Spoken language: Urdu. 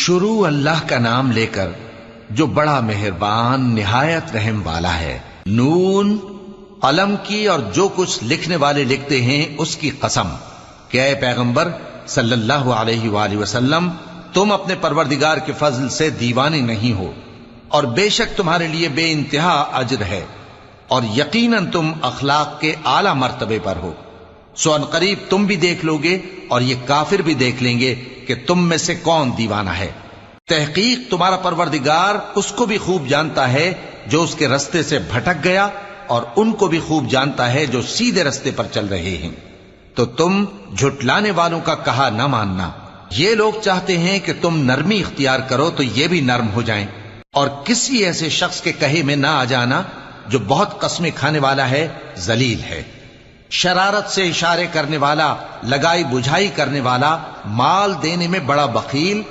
شروع اللہ کا نام لے کر جو بڑا مہربان نہایت رحم والا ہے۔ نون، قلم کی اور جو کچھ لکھنے والے لکھتے ہیں اس کی قسم کہ اے پیغمبر صلی اللہ علیہ وآلہ وسلم، تم اپنے پروردگار کے فضل سے دیوانے نہیں ہو، اور بے شک تمہارے لیے بے انتہا اجر ہے، اور یقیناً تم اخلاق کے اعلی مرتبے پر ہو۔ سو ان قریب تم بھی دیکھ لو گے اور یہ کافر بھی دیکھ لیں گے کہ تم میں سے کون دیوانہ ہے۔ تحقیق تمہارا پروردگار اس کو بھی خوب جانتا ہے جو اس کے رستے سے بھٹک گیا، اور ان کو بھی خوب جانتا ہے جو سیدھے رستے پر چل رہے ہیں۔ تو تم جھٹلانے والوں کا کہا نہ ماننا۔ یہ لوگ چاہتے ہیں کہ تم نرمی اختیار کرو تو یہ بھی نرم ہو جائیں، اور کسی ایسے شخص کے کہے میں نہ آ جانا جو بہت قسمیں کھانے والا ہے، ذلیل ہے، شرارت سے اشارے کرنے والا، لگائی بجھائی کرنے والا، مال دینے میں بڑا بخیل،